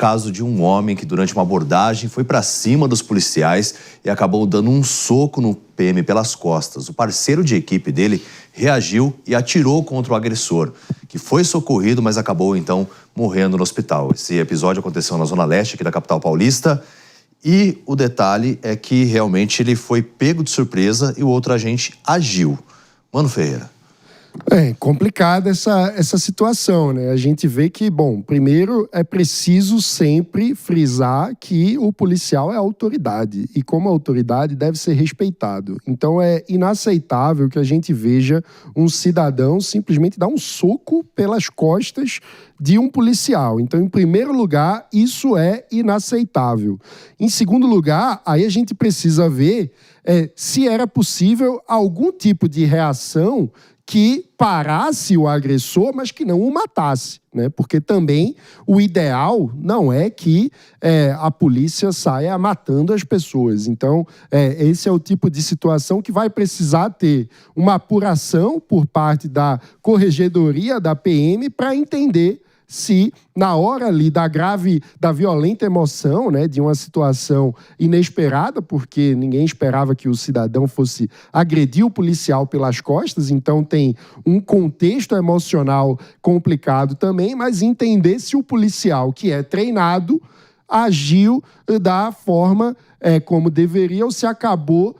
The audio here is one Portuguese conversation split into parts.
Caso de um homem que durante uma abordagem foi para cima dos policiais e acabou dando um soco no PM pelas costas. O parceiro de equipe dele reagiu e atirou contra o agressor, que foi socorrido, mas acabou então morrendo no hospital. Esse episódio aconteceu na Zona Leste aqui da capital paulista e o detalhe é que realmente ele foi pego de surpresa e o outro agente agiu. Mano Ferreira. É complicada essa situação, né? A gente vê que, bom, primeiro é preciso sempre frisar que o policial é autoridade e como autoridade deve ser respeitado. Então é inaceitável que a gente veja um cidadão simplesmente dar um soco pelas costas de um policial. Então, em primeiro lugar, isso é inaceitável. Em segundo lugar, aí a gente precisa ver se era possível algum tipo de reação que parasse o agressor, mas que não o matasse, né? Porque também o ideal não é que a polícia saia matando as pessoas. Então, esse é o tipo de situação que vai precisar ter uma apuração por parte da corregedoria da PM para entender se, na hora ali da violenta emoção, né, de uma situação inesperada, porque ninguém esperava que o cidadão fosse agredir o policial pelas costas, então tem um contexto emocional complicado também, mas entender se o policial que é treinado agiu da forma como deveria ou se acabou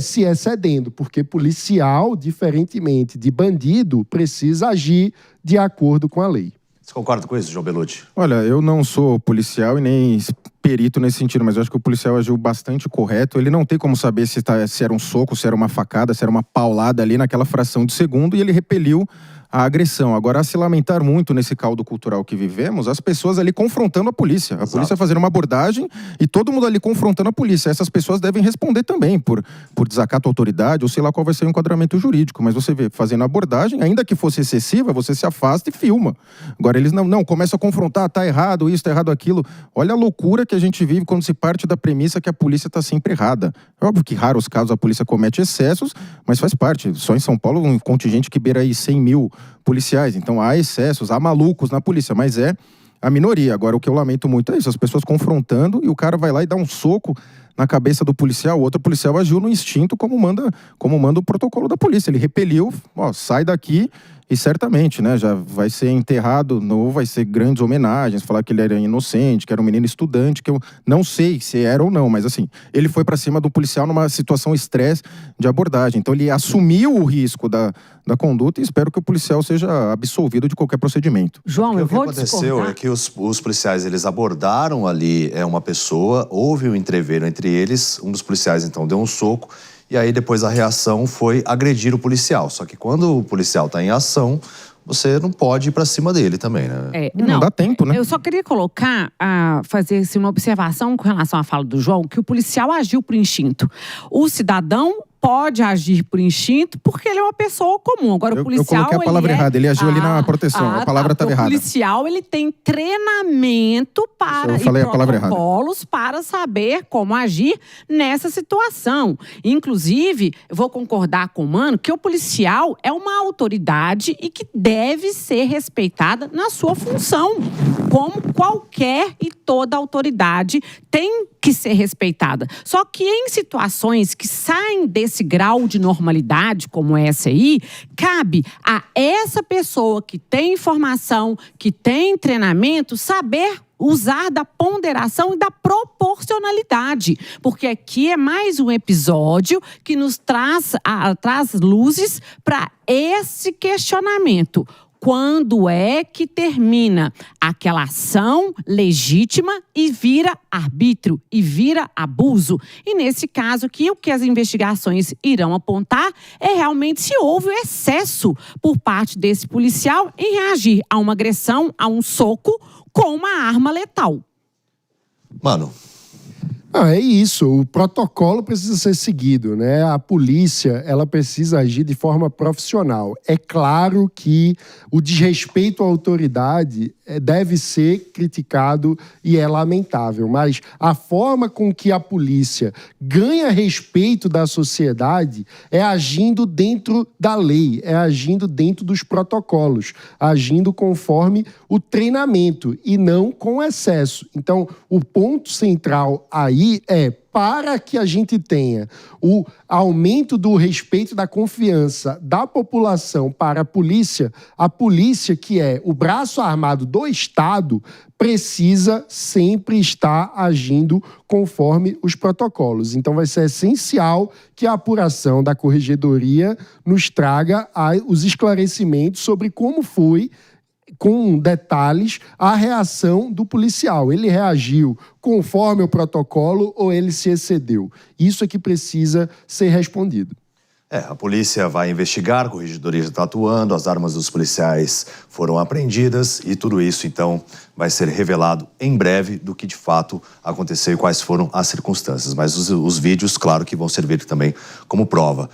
se excedendo, porque policial, diferentemente de bandido, precisa agir de acordo com a lei. Você concorda com isso, João Belucci? Olha, eu não sou policial e nem perito nesse sentido, mas eu acho que o policial agiu bastante correto. Ele não tem como saber se era um soco, se era uma facada, se era uma paulada ali naquela fração de segundo, e ele repeliu a agressão. Agora, a se lamentar muito nesse caldo cultural que vivemos, as pessoas ali confrontando a polícia. A polícia fazendo uma abordagem e todo mundo ali confrontando a polícia. Essas pessoas devem responder também por desacato à autoridade ou sei lá qual vai ser o enquadramento jurídico. Mas você vê, fazendo a abordagem, ainda que fosse excessiva, você se afasta e filma. Agora, eles não começam a confrontar, tá errado isso, tá errado aquilo. Olha a loucura que a gente vive quando se parte da premissa que a polícia tá sempre errada. É óbvio que raros casos a polícia comete excessos, mas faz parte. Só em São Paulo, um contingente que beira aí 100 mil policiais, então há excessos, há malucos na polícia, mas é a minoria. Agora, o que eu lamento muito é isso, as pessoas confrontando e o cara vai lá e dá um soco na cabeça do policial, o outro policial agiu no instinto como manda o protocolo da polícia, ele repeliu, sai daqui e certamente, né, já vai ser enterrado, não vai ser grandes homenagens, falar que ele era inocente, que era um menino estudante, que eu não sei se era ou não, mas assim, ele foi pra cima do policial numa situação estresse de abordagem, então ele assumiu o risco da conduta e espero que o policial seja absolvido de qualquer procedimento. João, eu vou discordar. O que aconteceu é que os policiais, eles abordaram ali uma pessoa, houve um entreveiro entre eles, um dos policiais então deu um soco, e aí depois a reação foi agredir o policial. Só que quando o policial está em ação, você não pode ir para cima dele também, né? Não dá tempo, né? Eu só queria fazer assim, uma observação com relação à fala do João, que o policial agiu por instinto. O cidadão pode agir por instinto porque ele é uma pessoa comum. Agora, o policial... Eu coloquei a palavra errada, ele agiu ali na proteção, a palavra estava errada. O policial, ele tem treinamento para protocolos para saber como agir nessa situação. Inclusive, eu vou concordar com o Mano que o policial é uma autoridade e que deve ser respeitada na sua função. Como qualquer e toda autoridade tem que ser respeitada. Só que em situações que saem desse grau de normalidade, como essa aí, cabe a essa pessoa que tem informação, que tem treinamento, saber usar da ponderação e da proporcionalidade. Porque aqui é mais um episódio que nos traz luzes para esse questionamento. Quando é que termina aquela ação legítima e vira arbítrio, e vira abuso? E nesse caso aqui, o que as investigações irão apontar é realmente se houve excesso por parte desse policial em reagir a uma agressão, a um soco com uma arma letal. Mano... É isso, o protocolo precisa ser seguido, né? A polícia, ela precisa agir de forma profissional. É claro que o desrespeito à autoridade deve ser criticado e é lamentável. Mas a forma com que a polícia ganha respeito da sociedade é agindo dentro da lei, é agindo dentro dos protocolos, agindo conforme o treinamento e não com excesso. Então, o ponto central aí é, para que a gente tenha o aumento do respeito, da confiança da população para a polícia, que é o braço armado do Estado, precisa sempre estar agindo conforme os protocolos. Então vai ser essencial que a apuração da Corregedoria nos traga os esclarecimentos sobre como foi, com detalhes, a reação do policial. Ele reagiu conforme o protocolo ou ele se excedeu? Isso é que precisa ser respondido. A polícia vai investigar, a Corregedoria já está atuando, as armas dos policiais foram apreendidas e tudo isso, então, vai ser revelado em breve do que de fato aconteceu e quais foram as circunstâncias. Mas os vídeos, claro que vão servir também como prova.